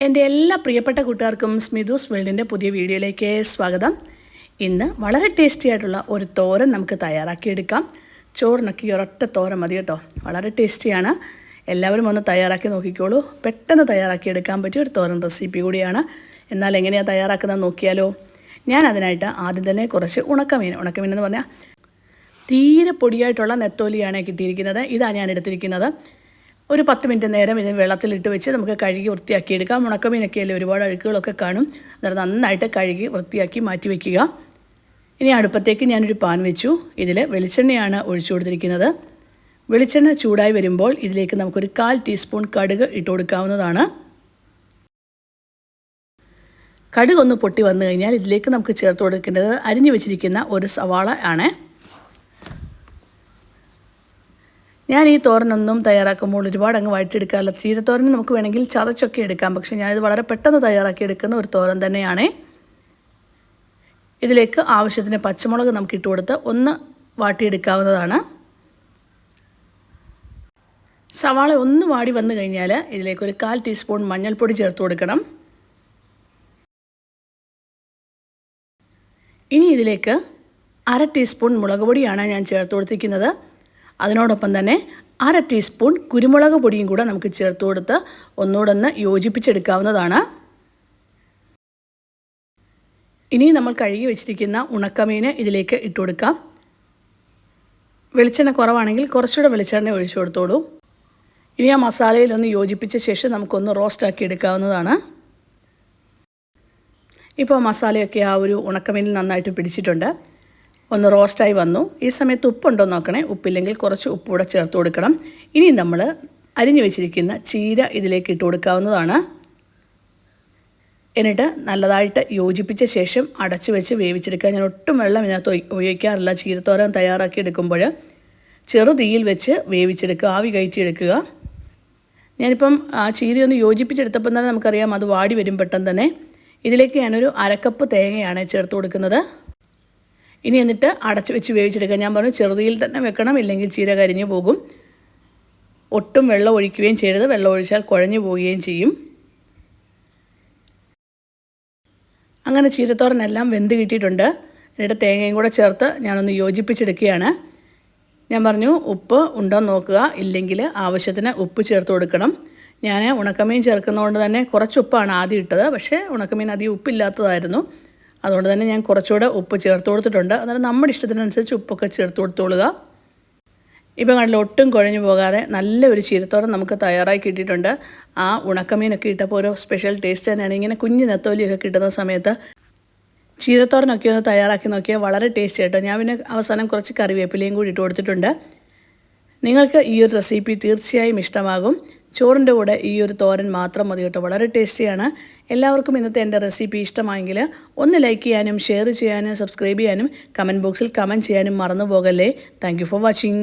എൻ്റെ എല്ലാ പ്രിയപ്പെട്ട കൂട്ടുകാർക്കും സ്മിതൂസ് വേൾഡിൻ്റെ പുതിയ വീഡിയോയിലേക്ക് സ്വാഗതം. ഇന്ന് വളരെ ടേസ്റ്റി ആയിട്ടുള്ള ഒരു തോരൻ നമുക്ക് തയ്യാറാക്കിയെടുക്കാം. ചോറിനൊക്കെ ഒരൊറ്റ തോരൻ മതി കേട്ടോ. വളരെ ടേസ്റ്റിയാണ്. എല്ലാവരും ഒന്ന് തയ്യാറാക്കി നോക്കിക്കോളൂ. പെട്ടെന്ന് തയ്യാറാക്കിയെടുക്കാൻ പറ്റിയ ഒരു തോരൻ റെസിപ്പി കൂടിയാണ്. എന്നാൽ എങ്ങനെയാണ് തയ്യാറാക്കുന്നത് നോക്കിയാലോ. ഞാൻ അതിനായിട്ട് ആദ്യം തന്നെ കുറച്ച് ഉണക്കമീൻ എന്ന് പറഞ്ഞാൽ തീരെ പൊടിയായിട്ടുള്ള നെത്തോലിയാണ് കിട്ടിയിരിക്കുന്നത്. ഇതാണ് ഞാൻ എടുത്തിരിക്കുന്നത്. ഒരു 10 മിനിറ്റ് നേരം ഇത് വെള്ളത്തിലിട്ട് വെച്ച് നമുക്ക് കഴുകി വൃത്തിയാക്കിയെടുക്കാം. ഉണക്കമീനൊക്കെ അല്ലേ, ഒരുപാട് അഴുക്കുകളൊക്കെ കാണും. അന്നേരം നന്നായിട്ട് കഴുകി വൃത്തിയാക്കി മാറ്റി വയ്ക്കുക. ഇനി അടുപ്പത്തേക്ക് ഞാനൊരു പാൻ വെച്ചു. ഇതിൽ വെളിച്ചെണ്ണയാണ് ഒഴിച്ചു കൊടുത്തിരിക്കുന്നത്. വെളിച്ചെണ്ണ ചൂടായി വരുമ്പോൾ ഇതിലേക്ക് നമുക്കൊരു 1/4 ടീസ്പൂൺ കടുക് ഇട്ട് കൊടുക്കാവുന്നതാണ്. കടുക് ഒന്ന് പൊട്ടി വന്നു കഴിഞ്ഞാൽ ഇതിലേക്ക് നമുക്ക് ചേർത്ത് കൊടുക്കേണ്ടത് അരിഞ്ഞു വെച്ചിരിക്കുന്ന ഒരു സവാള ആണ്. ഞാൻ ഈ തോരനൊന്നും തയ്യാറാക്കുമ്പോൾ ഒരുപാട് അങ്ങ് വഴറ്റിയെടുക്കാറില്ല. ചീരത്തോരൻ നമുക്ക് വേണമെങ്കിൽ ചതച്ചൊക്കെ എടുക്കാം. പക്ഷേ ഞാനിത് വളരെ പെട്ടെന്ന് തയ്യാറാക്കിയെടുക്കുന്ന ഒരു തോരൻ തന്നെയാണ്. ഇതിലേക്ക് ആവശ്യത്തിന് പച്ചമുളക് നമുക്ക് ഇട്ട് കൊടുത്ത് ഒന്ന് വാട്ടിയെടുക്കാവുന്നതാണ്. സവാള ഒന്ന് വാടി വന്നു കഴിഞ്ഞാൽ ഇതിലേക്ക് ഒരു 1/4 ടീസ്പൂൺ മഞ്ഞൾപ്പൊടി ചേർത്ത് കൊടുക്കണം. ഇനി ഇതിലേക്ക് 1/2 ടീസ്പൂൺ മുളക് പൊടിയാണ് ഞാൻ ചേർത്ത് കൊടുത്തിരിക്കുന്നത്. അതിനോടൊപ്പം തന്നെ 1/2 ടീസ്പൂൺ കുരുമുളക് പൊടിയും കൂടെ നമുക്ക് ചേർത്ത് കൊടുത്ത് ഒന്നുകൂടെ യോജിപ്പിച്ചെടുക്കാവുന്നതാണ്. ഇനി നമ്മൾ കഴുകി വെച്ചിരിക്കുന്ന ഉണക്കമീൻ ഇതിലേക്ക് ഇട്ട് കൊടുക്കാം. വെളിച്ചെണ്ണ കുറവാണെങ്കിൽ കുറച്ചുകൂടെ വെളിച്ചെണ്ണ ഒഴിച്ചു കൊടുത്തോളൂ. ഇനി ആ മസാലയിലൊന്ന് യോജിപ്പിച്ച ശേഷം നമുക്കൊന്ന് റോസ്റ്റാക്കി എടുക്കാവുന്നതാണ്. ഇപ്പോൾ മസാലയൊക്കെ ആ ഒരു ഉണക്കമീനിൽ നന്നായിട്ട് പിടിച്ചിട്ടുണ്ട്. ഒന്ന് റോസ്റ്റായി വന്നു. ഈ സമയത്ത് ഉപ്പുണ്ടോ നോക്കണേ. ഉപ്പില്ലെങ്കിൽ കുറച്ച് ഉപ്പ് കൂടെ ചേർത്ത് കൊടുക്കണം. ഇനി നമ്മൾ അരിഞ്ഞു വെച്ചിരിക്കുന്ന ചീര ഇതിലേക്ക് ഇട്ട് കൊടുക്കാവുന്നതാണ്. എന്നിട്ട് നല്ലതായിട്ട് യോജിപ്പിച്ച ശേഷം അടച്ചു വെച്ച് വേവിച്ചെടുക്കുക. ഞാൻ ഒട്ടും വെള്ളം ഇതിനകത്ത് ഉപയോഗിക്കാറില്ല. ചീരത്തോരൻ തയ്യാറാക്കി എടുക്കുമ്പോൾ ചെറു തീയിൽ വെച്ച് വേവിച്ചെടുക്കുക, ആവി കയറ്റിയെടുക്കുക. ഞാനിപ്പം ആ ചീരയൊന്ന് യോജിപ്പിച്ചെടുത്തപ്പം തന്നെ നമുക്കറിയാം അത് വാടി വരും പെട്ടെന്ന് തന്നെ. ഇതിലേക്ക് ഞാനൊരു 1/2 കപ്പ് തേങ്ങയാണ് ചേർത്ത് കൊടുക്കുന്നത്. ഇനി എന്നിട്ട് അടച്ചു വെച്ച് വേവിച്ചെടുക്കുക. ഞാൻ പറഞ്ഞു ചെറുതീയിൽ തന്നെ വെക്കണം, ഇല്ലെങ്കിൽ ചീര കരിഞ്ഞു പോകും. ഒട്ടും വെള്ളം ഒഴിക്കുകയും ചെയ്യരുത്. വെള്ളം ഒഴിച്ചാൽ കുഴഞ്ഞു പോവുകയും ചെയ്യും. അങ്ങനെ ചീരത്തോരനെല്ലാം വെന്ത് കിട്ടിയിട്ടുണ്ട്. എന്നിട്ട് തേങ്ങയും കൂടെ ചേർത്ത് ഞാനൊന്ന് യോജിപ്പിച്ചെടുക്കുകയാണ്. ഞാൻ പറഞ്ഞു ഉപ്പ് ഉണ്ടോ നോക്കുക, ഇല്ലെങ്കിൽ ആവശ്യത്തിന് ഉപ്പ് ചേർത്ത് കൊടുക്കണം. ഞാൻ ഉണക്കമീൻ ചേർക്കുന്നതുകൊണ്ട് തന്നെ കുറച്ച് ഉപ്പാണ് ആദ്യം ഇട്ടത്. പക്ഷേ ഉണക്കമീൻ അധികം ഉപ്പില്ലാത്തതായിരുന്നു. അതുകൊണ്ട് തന്നെ ഞാൻ കുറച്ചുകൂടെ ഉപ്പ് ചേർത്ത് കൊടുത്തിട്ടുണ്ട്. അന്നേരം നമ്മുടെ ഇഷ്ടത്തിനനുസരിച്ച് ഉപ്പൊക്കെ ചേർത്ത് കൊടുത്തോളുക. ഇപ്പം കണ്ടില്ല, ഒട്ടും കുഴഞ്ഞു പോകാതെ നല്ലൊരു ചീരത്തോരൻ നമുക്ക് തയ്യാറായി കിട്ടിയിട്ടുണ്ട്. ആ ഉണക്കമീനൊക്കെ ഇട്ടപ്പോൾ ഒരു സ്പെഷ്യൽ ടേസ്റ്റ് തന്നെയാണ്. ഇങ്ങനെ കുഞ്ഞ് നെത്തോലിയൊക്കെ കിട്ടുന്ന സമയത്ത് ചീരത്തോരനൊക്കെ ഒന്ന് തയ്യാറാക്കി നോക്കിയാൽ വളരെ ടേസ്റ്റ് ആയിട്ടോ. ഞാൻ പിന്നെ അവസാനം കുറച്ച് കറിവേപ്പിലയും കൂടി ഇട്ട് കൊടുത്തിട്ടുണ്ട്. നിങ്ങൾക്ക് ഈ ഒരു റെസിപ്പി തീർച്ചയായും ഇഷ്ടമാകും. ചോറിൻ്റെ കൂടെ ഈ ഒരു തോരൻ മാത്രം മതി കേട്ടോ. വളരെ ടേസ്റ്റിയാണ്. എല്ലാവർക്കും ഇന്നത്തെ എൻ്റെ റെസിപ്പി ഇഷ്ടമായെങ്കിൽ ഒന്ന് ലൈക്ക് ചെയ്യാനും ഷെയർ ചെയ്യാനും സബ്സ്ക്രൈബ് ചെയ്യാനും കമൻറ്റ് ബോക്സിൽ കമൻറ്റ് ചെയ്യാനും മറന്നു പോകല്ലേ. Thank you for watching.